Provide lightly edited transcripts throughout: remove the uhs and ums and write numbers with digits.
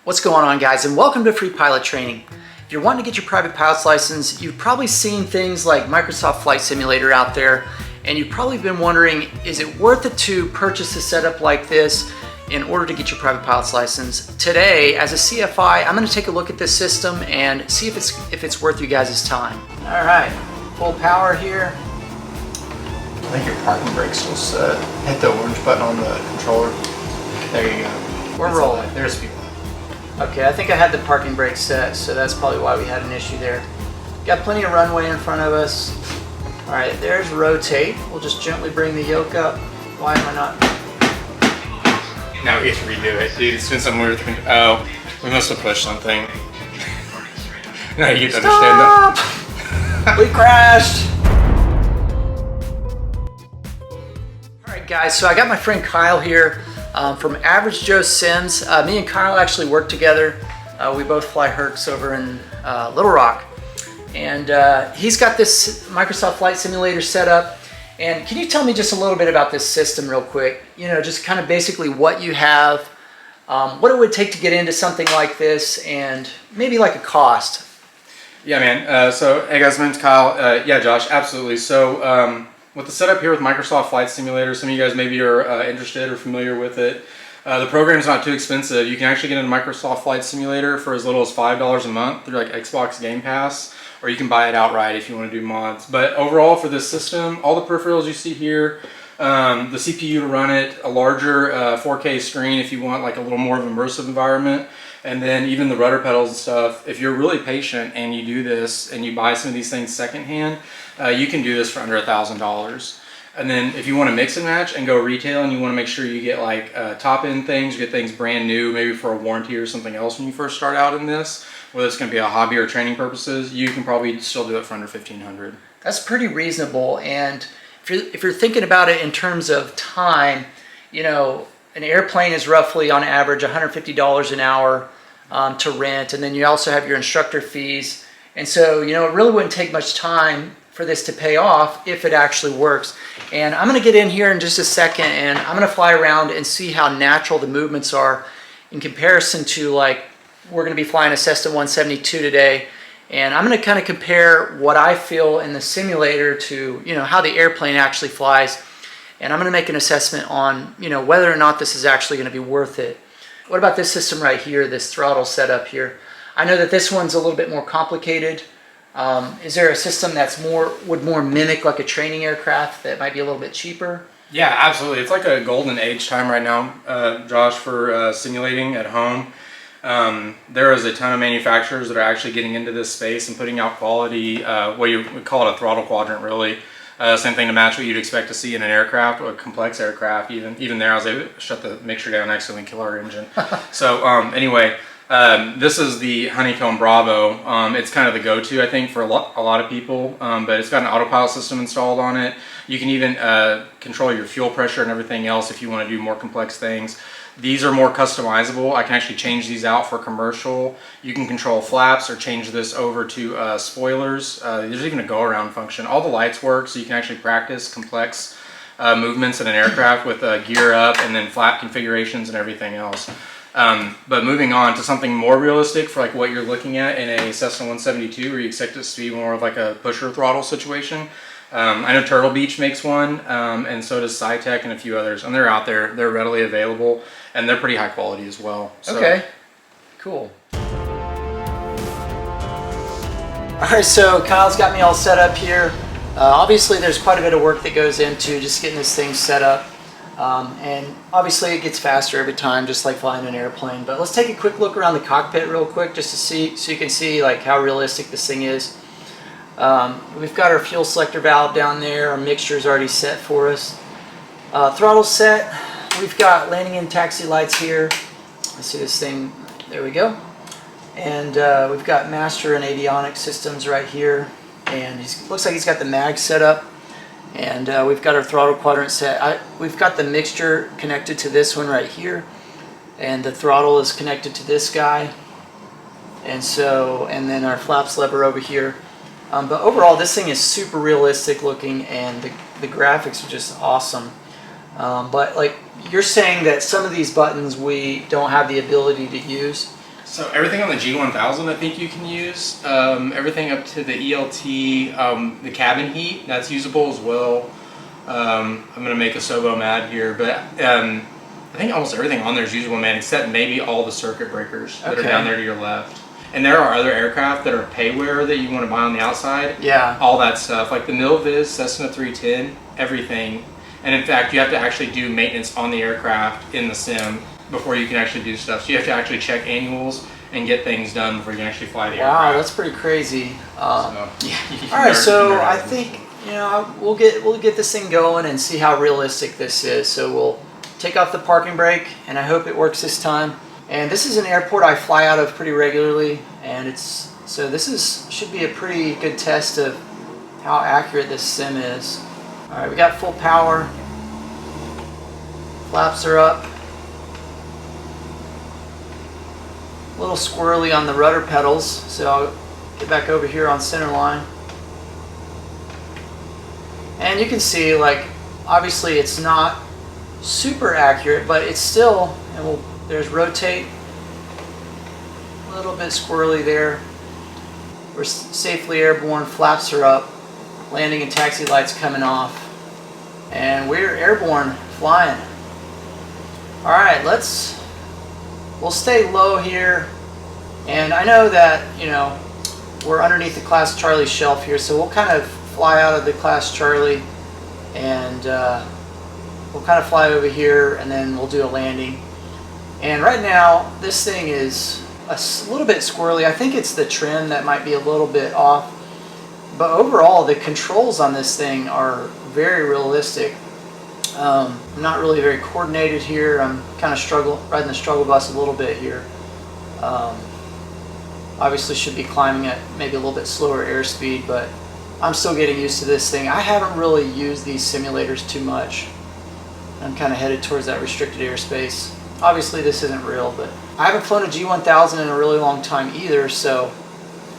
What's going on, guys, and welcome to Free Pilot Training. If you're wanting to get your private pilot's license, you've probably seen things like Microsoft Flight Simulator out there, and you've probably been wondering, is it worth it to purchase a setup like this in order to get your private pilot's license? Today, as a CFI, I'm going to take a look at this system and see if it's worth you guys' time. All right, full power here. I think your parking brake's still set. Hit the orange button on the controller. There you go. We're rolling. There's people. Okay, I think I had the parking brake set, so that's probably why we had an issue there. Got plenty of runway in front of us. All right, there's rotate. We'll just gently bring the yoke up. Why am I not? Now we have to redo it. Dude, it's been something weird. Oh, we must have pushed something. Now you get to understand that. We crashed. All right, guys, so I got my friend Kyle here. From Average Joe Sims. Me and Kyle actually work together. We both fly Hercs over in Little Rock. And he's got this Microsoft Flight Simulator set up. And can you tell me just a little bit about this system real quick? You know, just kind of basically what you have, what it would take to get into something like this, and maybe like a cost. Yeah, man. So, hey guys, my name's Kyle. Yeah, Josh, absolutely. So, with the setup here with Microsoft Flight Simulator, some of you guys maybe are interested or familiar with it. The program's not too expensive. You can actually get into Microsoft Flight Simulator for as little as $5 a month through like Xbox Game Pass, or you can buy it outright if you want to do mods. But overall for this system, all the peripherals you see here, the CPU to run it, a larger 4K screen if you want like a little more of an immersive environment, and then even the rudder pedals and stuff. If you're really patient and you do this and you buy some of these things secondhand, you can do this for under $1,000. And then if you want to mix and match and go retail and you want to make sure you get like top end things, get things brand new, maybe for a warranty or something else when you first start out in this, whether it's going to be a hobby or training purposes, you can probably still do it for under $1,500. That's pretty reasonable. And if you're thinking about it in terms of time, you know, an airplane is roughly on average $150 an hour to rent, and then you also have your instructor fees. And so, you know, it really wouldn't take much time for this to pay off if it actually works. And I'm going to get in here in just a second, and I'm going to fly around and see how natural the movements are in comparison to, like, we're going to be flying a Cessna 172 today, and I'm going to kind of compare what I feel in the simulator to, you know, how the airplane actually flies, and I'm going to make an assessment on, you know, whether or not this is actually going to be worth it. What about this system right here, this throttle setup here? I know that this one's a little bit more complicated. Is there a system that's would more mimic like a training aircraft that might be a little bit cheaper? Yeah, absolutely. It's like a golden age time right now, Josh, for simulating at home. There is a ton of manufacturers that are actually getting into this space and putting out quality, what you would call it a throttle quadrant, really. Same thing to match what you'd expect to see in an aircraft, or a complex aircraft. Even there, I was able to shut the mixture down, accidentally kill our engine. So anyway, this is the Honeycomb Bravo. It's kind of the go-to, I think, for a lot of people, but it's got an autopilot system installed on it. You can even control your fuel pressure and everything else if you want to do more complex things. These are more customizable. I can actually change these out for commercial. You can control flaps or change this over to spoilers. There's even a go-around function. All the lights work, so you can actually practice complex movements in an aircraft with gear up and then flap configurations and everything else. But moving on to something more realistic for like what you're looking at in a Cessna 172, where you expect it to be more of like a pusher throttle situation. I know Turtle Beach makes one, and so does SciTech and a few others, and they're out there. They're readily available, and they're pretty high quality as well. So. Okay, cool. All right, so Kyle's got me all set up here. Obviously, there's quite a bit of work that goes into just getting this thing set up. And obviously it gets faster every time, just like flying an airplane. But let's take a quick look around the cockpit real quick, just to see, so you can see like how realistic this thing is. We've got our fuel selector valve down there. Our mixture is already set for us. Throttle set. We've got landing and taxi lights here. Let's see this thing. There we go. And we've got master and avionics systems right here. And looks like he's got the mag set up. And we've got our throttle quadrant set. We've got the mixture connected to this one right here, and the throttle is connected to this guy, and then our flaps lever over here. But overall, this thing is super realistic looking, and the graphics are just awesome. But like you're saying that some of these buttons we don't have the ability to use. So everything on the G1000 I think you can use. Everything up to the ELT, the cabin heat, that's usable as well. I'm going to make a Sobo mad here, but I think almost everything on there is usable, man, except maybe all the circuit breakers that are down there to your left. And there are other aircraft that are payware that you want to buy on the outside. Yeah. All that stuff, like the Milviz, Cessna 310, everything. And in fact, you have to actually do maintenance on the aircraft in the sim before you can actually do stuff. So you have to actually check annuals and get things done before you can actually fly the aircraft. Wow, that's pretty crazy. Yeah, all right, so I think we'll get this thing going and see how realistic this is. So we'll take off the parking brake, and I hope it works this time. And this is an airport I fly out of pretty regularly, and this should be a pretty good test of how accurate this sim is. All right, we got full power. Flaps are up. A little squirrely on the rudder pedals, so I'll get back over here on center line. And you can see, like, obviously it's not super accurate, but it's still, and there's rotate. A little bit squirrely there. We're safely airborne, flaps are up, landing and taxi lights coming off, and we're airborne flying. All right, we'll stay low here, and I know that, we're underneath the Class Charlie shelf here, so we'll kind of fly out of the Class Charlie, and we'll kind of fly over here, and then we'll do a landing. And right now, this thing is a little bit squirrely. I think it's the trim that might be a little bit off, but overall, the controls on this thing are very realistic. I'm not really very coordinated here. I'm kind of riding the struggle bus a little bit here. Obviously should be climbing at maybe a little bit slower airspeed, but I'm still getting used to this thing. I haven't really used these simulators too much. I'm kind of headed towards that restricted airspace. Obviously this isn't real, but I haven't flown a G1000 in a really long time either, so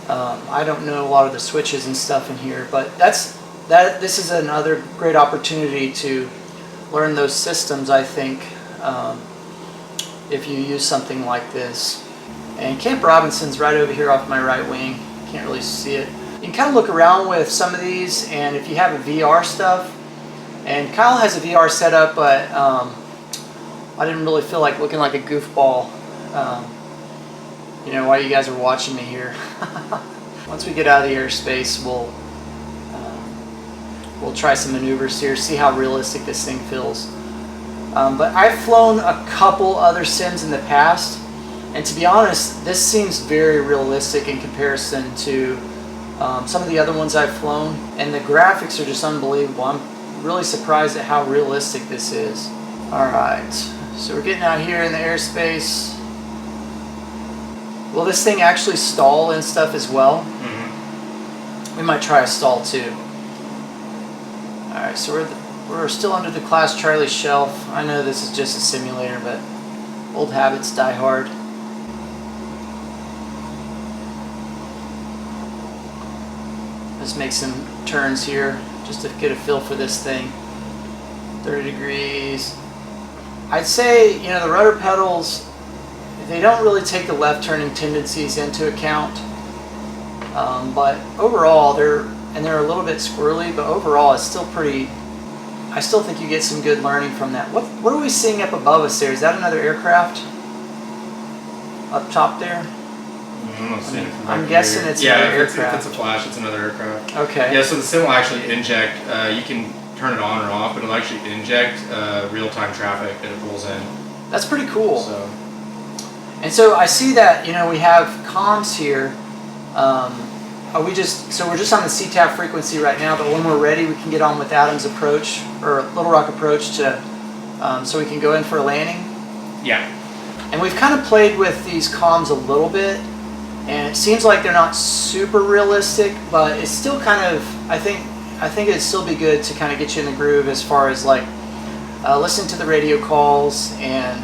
I don't know a lot of the switches and stuff in here, but this is another great opportunity to learn those systems, I think, if you use something like this. And Camp Robinson's right over here off my right wing. Can't really see it. You can kind of look around with some of these, and if you have a VR stuff, and Kyle has a VR setup, but I didn't really feel like looking like a goofball, while you guys are watching me here. Once we get out of the airspace, we'll try some maneuvers here, see how realistic this thing feels. But I've flown a couple other sims in the past, and to be honest, this seems very realistic in comparison to some of the other ones I've flown, and the graphics are just unbelievable. I'm really surprised at how realistic this is. Alright, so we're getting out here in the airspace. Will this thing actually stall and stuff as well? We might try a stall too. Alright, so we're still under the Class Charlie shelf. I know this is just a simulator, but old habits die hard. Let's make some turns here just to get a feel for this thing. 30 degrees. I'd say, the rudder pedals, they don't really take the left turning tendencies into account. But overall, they're a little bit squirrely, but overall it's still pretty, I still think you get some good learning from that. What are we seeing up above us there? Is that another aircraft? Up top there? I'm guessing it's another aircraft. If it's a flash, it's another aircraft. Okay. Yeah, so the sim will actually inject, you can turn it on or off, but it'll actually inject real-time traffic that it pulls in. That's pretty cool. So. And so I see that, we have comms here. We're just on the CTAF frequency right now, but when we're ready, we can get on with Adam's approach, or Little Rock approach, so we can go in for a landing. Yeah. And we've kind of played with these comms a little bit, and it seems like they're not super realistic, but it's still kind of, I think it'd still be good to kind of get you in the groove as far as like listening to the radio calls and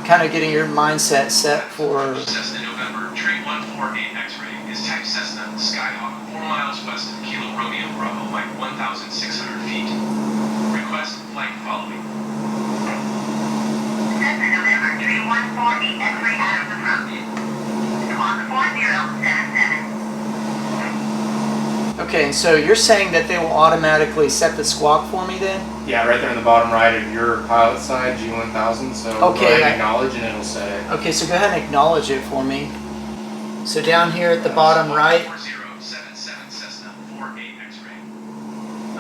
kind of getting your mindset set for. Cessna November, Tree 148 X-ray is type Cessna Skyhawk, 4 miles west of Kilo Romeo Bravo, Mike 1,600 feet. Request flight following. Cessna November, Tree 148 X-ray out of approach. Okay, and so you're saying that they will automatically set the squawk for me then? Yeah, right there in the bottom right of your pilot side, G1000. So go Okay, ahead and acknowledge and it'll set it. Okay, so go ahead and acknowledge it for me. So down here at the bottom right. 4077 Cessna 48 X-ray.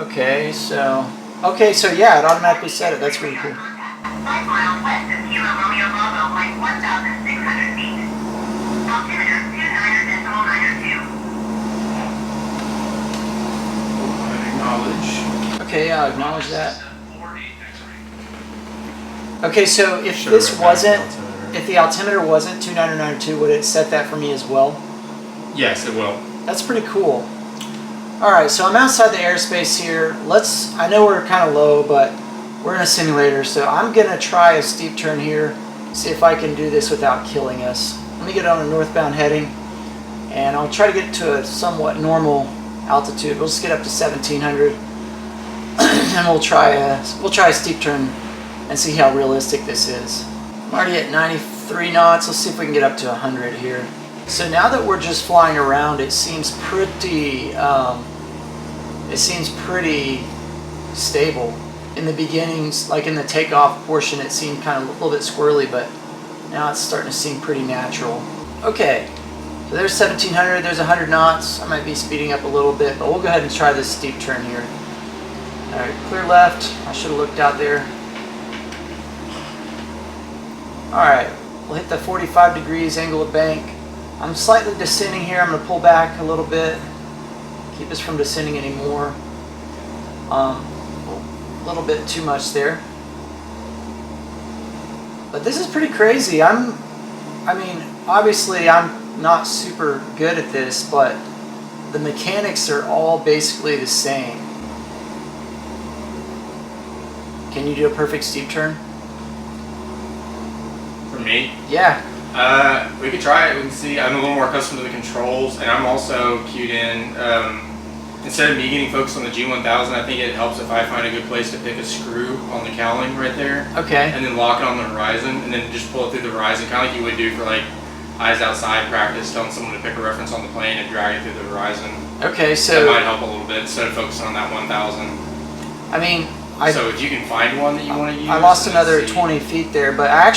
Okay, so yeah, it automatically set it. That's really cool. 5 miles west of Kilo Romeo Bravo, like 1,600 feet. Altimeter 29.902. Acknowledge. Okay, yeah, I'll acknowledge that. Cessna 48 X-ray. Okay, so if Should this have read back wasn't, the altimeter. if the altimeter wasn't 2992, would it set that for me as well? Yes, it will. That's pretty cool. All right, so I'm outside the airspace here. I know we're kind of low, but we're in a simulator, so I'm gonna try a steep turn here, see if I can do this without killing us. Let me get on a northbound heading, and I'll try to get to a somewhat normal altitude. We'll just get up to 1700, and we'll try a steep turn and see how realistic this is. I'm already at 93 knots. Let's see if we can get up to 100 here. So now that we're just flying around, it seems pretty stable. In the beginnings, like in the takeoff portion, it seemed kind of a little bit squirrely, but now it's starting to seem pretty natural. Okay, so there's 1700, there's 100 knots. I might be speeding up a little bit, but we'll go ahead and try this steep turn here. All right, clear left. I should have looked out there. All right, we'll hit the 45 degrees angle of bank. I'm slightly descending here. I'm going to pull back a little bit, keep us from descending anymore. A little bit too much there. But this is pretty crazy. I mean, obviously I'm not super good at this, but the mechanics are all basically the same. Can you do a perfect steep turn? For me? Yeah. We could try it. We can see. I'm a little more accustomed to the controls, and I'm also cued in. Instead of me getting focused on the G1000, I think it helps if I find a good place to pick a screw on the cowling right there. Okay. And then lock it on the horizon, and then just pull it through the horizon, kind of like you would do for like eyes outside practice, telling someone to pick a reference on the plane and drag it through the horizon. Okay, That so might help a little bit instead of focusing on that 1000. I mean, So if you can find one that you want to use, I lost then another see. 20 feet there, but I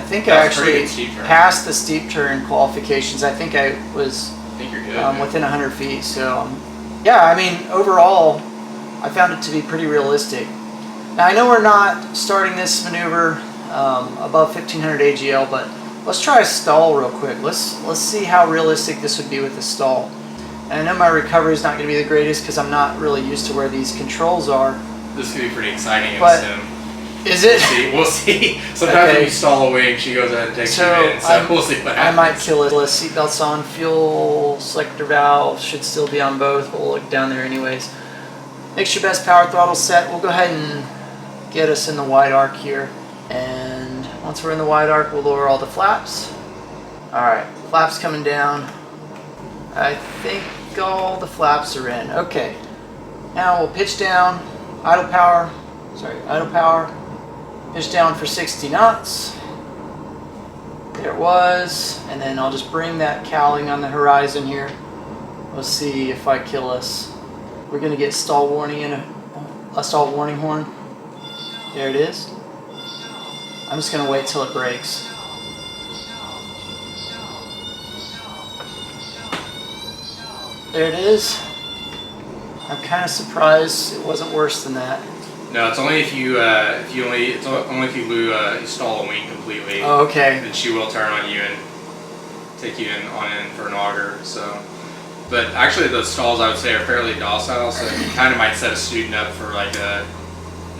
think I That's a pretty actually good steep turn. passed the steep turn qualifications. I think I was I think you're good. within 100 feet. So, yeah, I mean, overall, I found it to be pretty realistic. Now, I know we're not starting this maneuver above 1500 AGL, but let's try a stall real quick. Let's see how realistic this would be with a stall. And I know my recovery is not going to be the greatest because I'm not really used to where these controls are. This could be pretty exciting in But- sim. Is it? We'll see. Sometimes Okay. when you stall a wing, she goes ahead and takes So, you in. So we'll see what I happens. might kill it. Seatbelts on, fuel selector valve should still be on both, but we'll look down there anyways. Make your best power throttle set. We'll go ahead and get us in the wide arc here. And once we're in the wide arc, we'll lower all the flaps. Alright, flaps coming down. I think all the flaps are in. Okay. Now we'll pitch down, idle power. Pitch down for 60 knots. There it was. And then I'll just bring that cowling on the horizon here. We'll see if I kill us. We're going to get stall warning in a stall warning horn. There it is. I'm just going to wait till it breaks. There it is. I'm kind of surprised it wasn't worse than that. No, it's only if you stall a wing completely. Oh, okay. Then she will turn on you and take you in for an auger. So, but actually the stalls I would say are fairly docile. So you kind of might set a student up for like a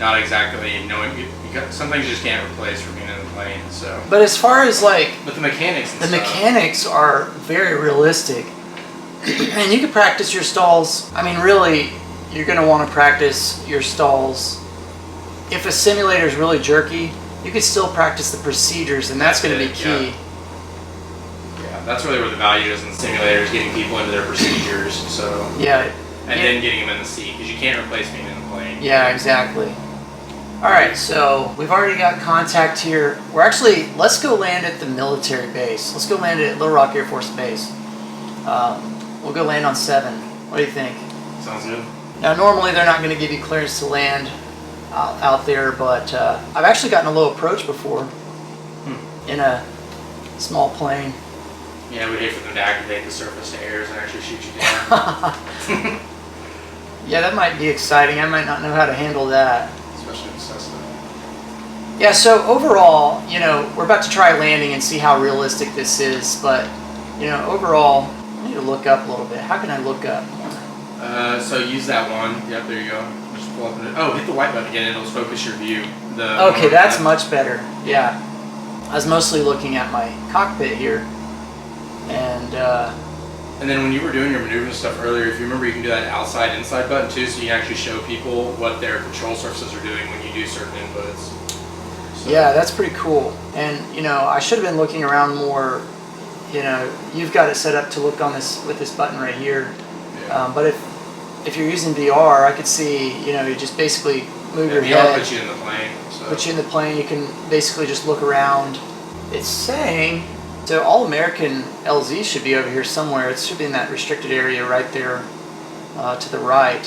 not exactly knowing. Some things you just can't replace from being in the plane. So. But as far as like But the mechanics. And the stuff, mechanics are very realistic. And you can practice your stalls. I mean, really, you're going to want to practice your stalls. If a simulator is really jerky, you can still practice the procedures, and that's going to be key. Yeah, that's really where the value is in the simulators, getting people into their procedures. So. Yeah. And then getting them in the seat, because you can't replace being in the plane. Yeah, exactly. All right, so we've already got contact here. Let's go land at the military base. Let's go land at Little Rock Air Force Base. We'll go land on 7. What do you think? Sounds good. Now, normally they're not going to give you clearance to land out there, but I've actually gotten a low approach before in a small plane. Yeah, we hate for them to activate the surface to airs and actually shoot you down. Yeah, that might be exciting. I might not know how to handle that. Especially in Cessna. Yeah, so overall, you know, we're about to try landing and see how realistic this is, but, you know, overall, I need to look up a little bit. How can I look up more? So use that one. Yep, there you go. Just pull up it. Oh, hit the white button again. It'll focus your view. Okay, that's much better. Yeah. I was mostly looking at my cockpit here. And then when you were doing your maneuvers and stuff earlier, if you remember, you can do that outside-inside button too, so you can actually show people what their control surfaces are doing when you do certain inputs. So. Yeah, that's pretty cool. And, you know, I should have been looking around more. You know, you've got it set up to look on this with this button right here. Yeah. But if you're using VR, I could see, you know, you just basically move your VR head. puts you in the plane. So. Put you in the plane. You can basically just look around. It's saying, so All American LZ should be over here somewhere. It should be in that restricted area right there to the right.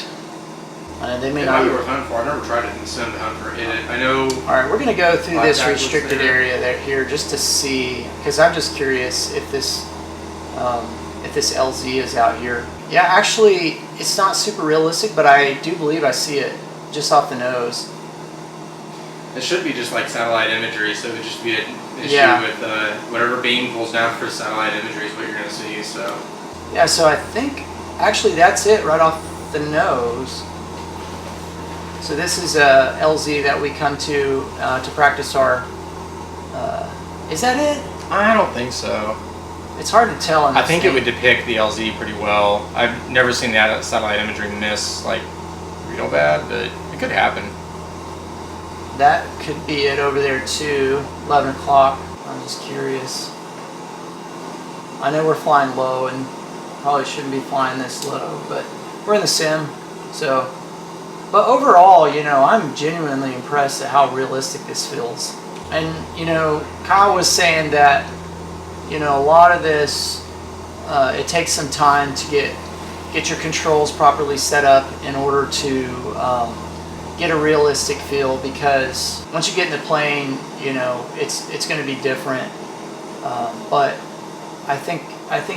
They may It not. might be worth hunting for. I've never tried it in the sim to hunt for it. I know. All right, we're gonna go through this Black restricted there. area there here just to see, because I'm just curious if this LZ is out here. Yeah, actually, it's not super realistic, but I do believe I see it just off the nose. It should be just like satellite imagery, so it would just be an issue Yeah. with whatever beam pulls down for satellite imagery is what you're going to see. So Yeah, so I think actually that's it right off the nose. So this is a LZ that we come to practice our. Is that it? I don't think so. It's hard to tell. On I this think thing. it would depict the LZ pretty well. I've never seen that satellite imagery miss like real bad, but it could happen. That could be it over there too. 11 o'clock. I'm just curious. I know we're flying low and probably shouldn't be flying this low, but we're in the sim, so. But overall, you know, I'm genuinely impressed at how realistic this feels. And, you know, Kyle was saying that, you know, a lot of this, it takes some time to get your controls properly set up in order to get a realistic feel, because once you get in the plane, you know, it's going to be different. But I think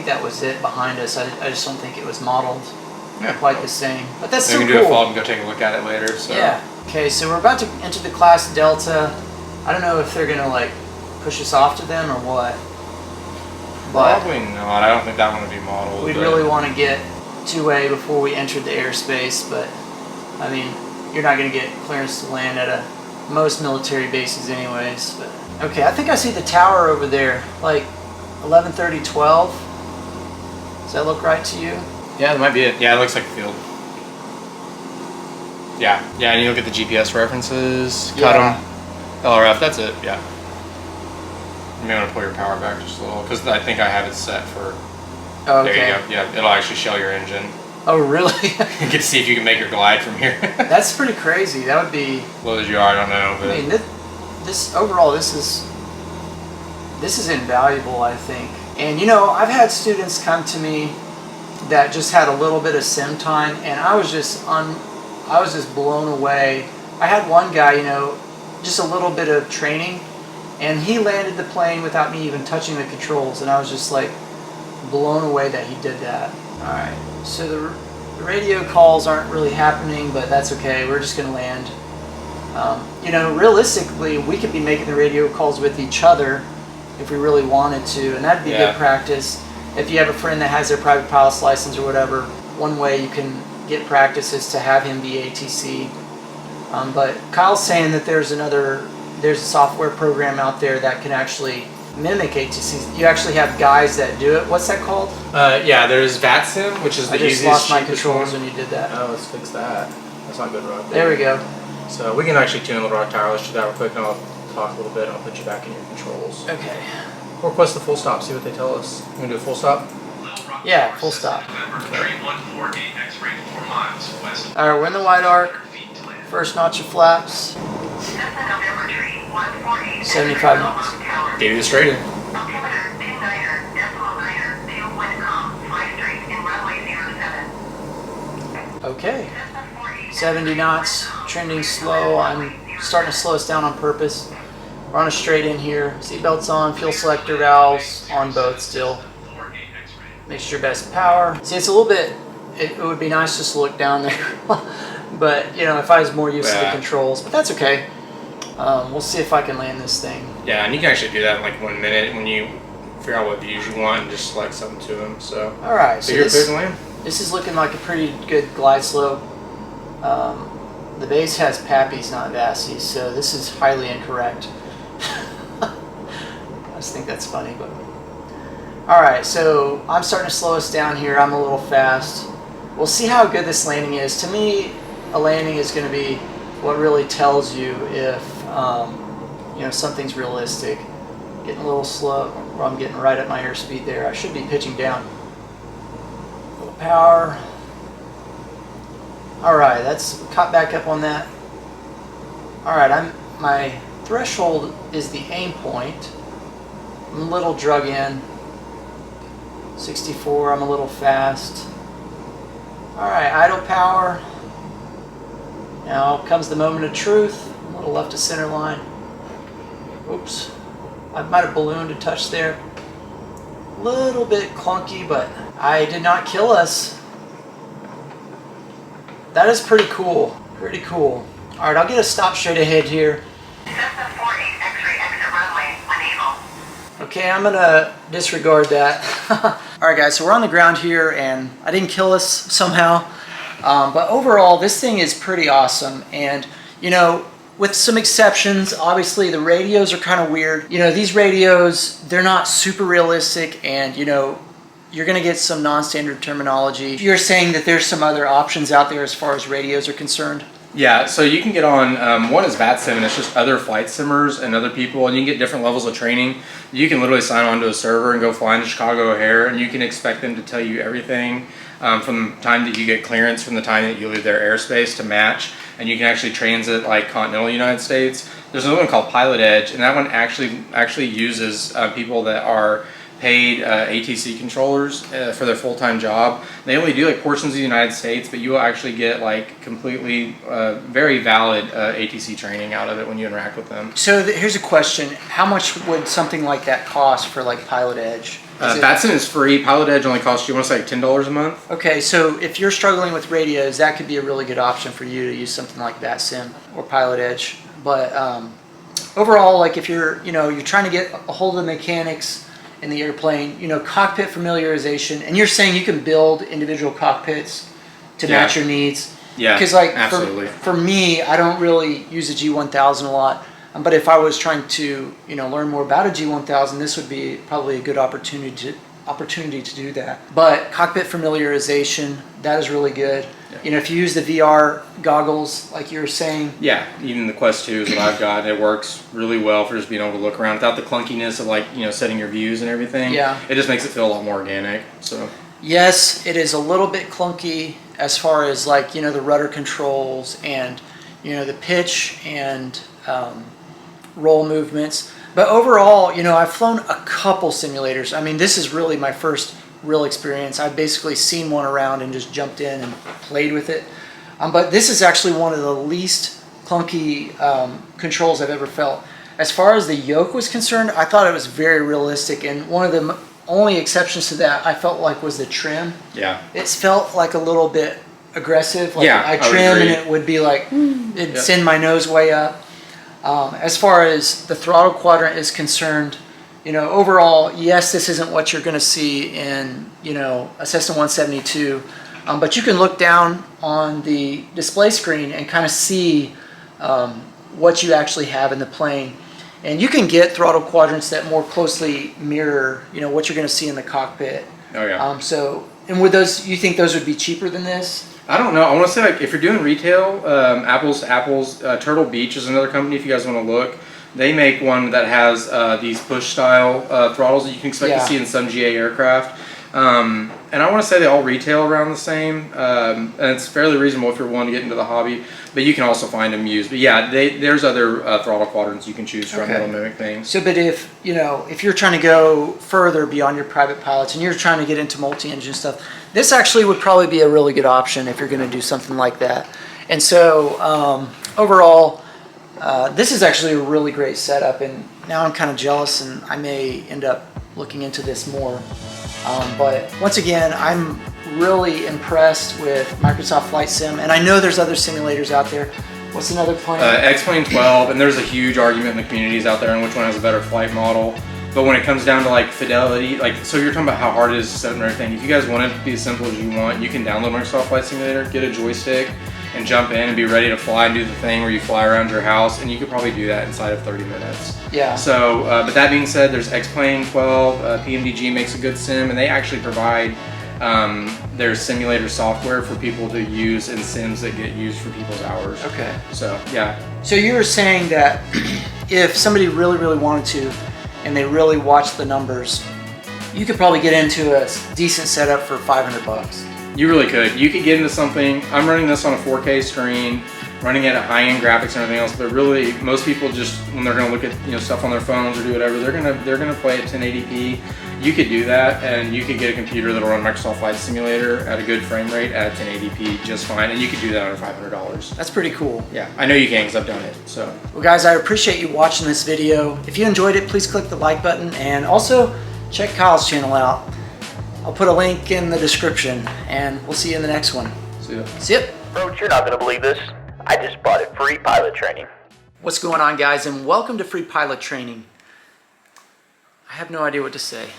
that was it behind us. I just don't think it was modeled quite the same. But that's still We cool. can do a follow and go take a look at it later. So. Yeah. Okay, so we're about to enter the class Delta. I don't know if they're gonna like push us off to them or what. But Probably not. I don't think that one would be modeled. we'd but- really want to get 2A before we entered the airspace. But I mean, you're not gonna get clearance to land at most military bases anyways. But okay, I think I see the tower over there, like 11:30, 12. Does that look right to you? Yeah, that might be it. Yeah, it looks like a field. Yeah, yeah, and you look at the GPS references, cut Yeah. them, LRF, that's it, yeah. You may want to pull your power back just a little, because I think I have it set for, Oh, there okay. you go, yeah, it'll actually show your engine. Oh, really? You can see if you can make your glide from here. That's pretty crazy. That would be. Low as you are, I don't know, but I mean, this overall, this is invaluable, I think. And you know, I've had students come to me that just had a little bit of sim time, and I was just blown away. I had one guy, you know, just a little bit of training, and he landed the plane without me even touching the controls, and I was just like blown away that he did that. All right, so the radio calls aren't really happening, but that's okay. We're just gonna land. You know, realistically, we could be making the radio calls with each other if we really wanted to, and that'd be Yeah. good practice. If you have a friend that has their private pilot's license or whatever, one way you can get practice is to have him be ATC. But Kyle's saying that there's a software program out there that can actually mimic ATC. You actually have guys that do it. What's that called? yeah, there's VATSIM, which is the I just easiest, lost my cheapest controls one. when you did that. Oh, let's fix that. That's not good, Rock. There we go. So we can actually tune the rock tower. Let's do that real quick, and I'll talk a little bit, and I'll put you back in your controls. Okay. Request the full stop, see what they tell us. You want to do a full stop? Little Rock Yeah, Tower, full Cessna stop. November, train 148, X-ray 4 miles west of All right, we're in the wide arc. feet to land. First notch of flaps. Cessna November tree 148. 75 knots. Gave you the straight in. Altimeter 29er, decimal 9er, to wind calm, fly straight in runway 07. Okay. 70 knots, trending slow. I'm starting to slow us down on purpose. We're on a straight in here. Seatbelts on, fuel selector valves on both still. Make sure best power. See, it's a little bit, it would be nice just to look down there. But, you know, if I was more used to the controls, but that's okay. We'll see if I can land this thing. Yeah, and you can actually do that in like 1 minute when you figure out what views you want and just select something to them. So, all right, so you're clear to land. This is looking like a pretty good glide slope. The base has pappies, not vassies, so this is highly incorrect. I just think that's funny, but all right. So I'm starting to slow us down here. I'm a little fast. We'll see how good this landing is. To me, a landing is going to be what really tells you if you know, something's realistic. Getting a little slow, or I'm getting right at my airspeed there. I should be pitching down. A little power. All right, that's caught back up on that. All right, my threshold is the aim point. I'm a little drug in. 64, I'm a little fast. All right, idle power. Now comes the moment of truth. A little left to center line. Oops, I might have ballooned a touch there. A little bit clunky, but I did not kill us. That is pretty cool. Pretty cool. All right, I'll get a stop straight ahead here. Cessna 48 X-ray exit runway unable. Okay, I'm gonna disregard that. All right, guys, so we're on the ground here, and I didn't kill us somehow. But overall, this thing is pretty awesome. And, you know, with some exceptions, obviously the radios are kind of weird. You know, these radios, they're not super realistic, and, you know, you're going to get some non-standard terminology. You're saying that there's some other options out there as far as radios are concerned? Yeah, so you can get on, one is VATSIM, and it's just other flight simmers and other people, and you can get different levels of training. You can literally sign on to a server and go fly into Chicago O'Hare, and you can expect them to tell you everything from the time that you get clearance, from the time that you leave their airspace to match, and you can actually transit like continental United States. There's another one called Pilot Edge, and that one actually uses people that are paid ATC controllers for their full-time job. They only do like portions of the United States, but you will actually get like completely very valid ATC training out of it when you interact with them. So here's a question. How much would something like that cost for like Pilot Edge? VATSIM is free. Pilot Edge only costs you, I want to say, like $10 a month. Okay, so if you're struggling with radios, that could be a really good option for you to use something like VATSIM or Pilot Edge. But overall, like if you're, you know, you're trying to get a hold of the mechanics in the airplane, you know, cockpit familiarization, and you're saying you can build individual cockpits to match your needs. Yeah, because like absolutely. For me, I don't really use a G1000 a lot, but if I was trying to, you know, learn more about a G1000, this would be probably a good opportunity to do that. But cockpit familiarization, that is really good. Yeah. You know, if you use the VR goggles, like you were saying. Yeah, even the Quest 2 is what I've got. It works really well for just being able to look around without the clunkiness of like, you know, setting your views and everything. Yeah. It just makes it feel a lot more organic. So. Yes, it is a little bit clunky as far as like, you know, the rudder controls and, you know, the pitch and roll movements. But overall, you know, I've flown a couple simulators. I mean, this is really my first real experience. I've basically seen one around and just jumped in and played with it. But this is actually one of the least clunky controls I've ever felt. As far as the yoke was concerned, I thought it was very realistic, and one of the only exceptions to that I felt like was the trim. Yeah. It felt like a little bit aggressive. Like yeah, I trim and it would be like, it'd send my nose way up. As far as the throttle quadrant is concerned, you know, overall, yes, this isn't what you're going to see in, you know, a Cessna 172, but you can look down on the display screen and kind of see what you actually have in the plane. And you can get throttle quadrants that more closely mirror, you know, what you're going to see in the cockpit. Oh yeah. So, and would those, you think those would be cheaper than this? I don't know. I want to say, like, if you're doing retail, apples to apples, Turtle Beach is another company. If you guys want to look, they make one that has these push style throttles that you can expect to see in some GA aircraft. And I want to say they all retail around the same, and it's fairly reasonable if you're willing to get into the hobby. But you can also find them used. But yeah, there's other throttle quadrants you can choose from that'll mimic things. So, but if if you're trying to go further beyond your private pilots and you're trying to get into multi-engine stuff, this actually would probably be a really good option if you're going to do something like that. And so overall, this is actually a really great setup. And now I'm kind of jealous, and I may end up looking into this more. But once again, I'm really impressed with Microsoft Flight Sim, and I know there's other simulators out there. What's another plane? X-Plane 12, and there's a huge argument in the communities out there on which one has a better flight model. But when it comes down to like fidelity, so you're talking about how hard it is to set and everything. If you guys want it to be as simple as you want, you can download Microsoft Flight Simulator, get a joystick, and jump in and be ready to fly and do the thing where you fly around your house, and you could probably do that inside of 30 minutes. Yeah. So, but that being said, there's X-Plane 12, PMDG makes a good sim, and they actually provide their simulator software for people to use in sims that get used for people's hours. Okay. So, yeah. So you were saying that if somebody really, really wanted to, and they really watched the numbers, you could probably get into a decent setup for $500. You really could. You could get into something. I'm running this on a 4K screen, running it at high-end graphics and everything else. But really, most people just when they're going to look at stuff on their phones or do whatever, they're gonna play at 1080p. You could do that, and you could get a computer that'll run Microsoft Flight Simulator at a good frame rate at 1080p just fine, and you could do that under $500. That's pretty cool. Yeah, I know you can because I've done it. So. Well, guys, I appreciate you watching this video. If you enjoyed it, please click the like button, and also check Kyle's channel out. I'll put a link in the description, and we'll see you in the next one. See ya. See ya. Folks, you're not going to believe this. I just bought it free pilot training. What's going on, guys, and welcome to Free Pilot Training. I have no idea what to say.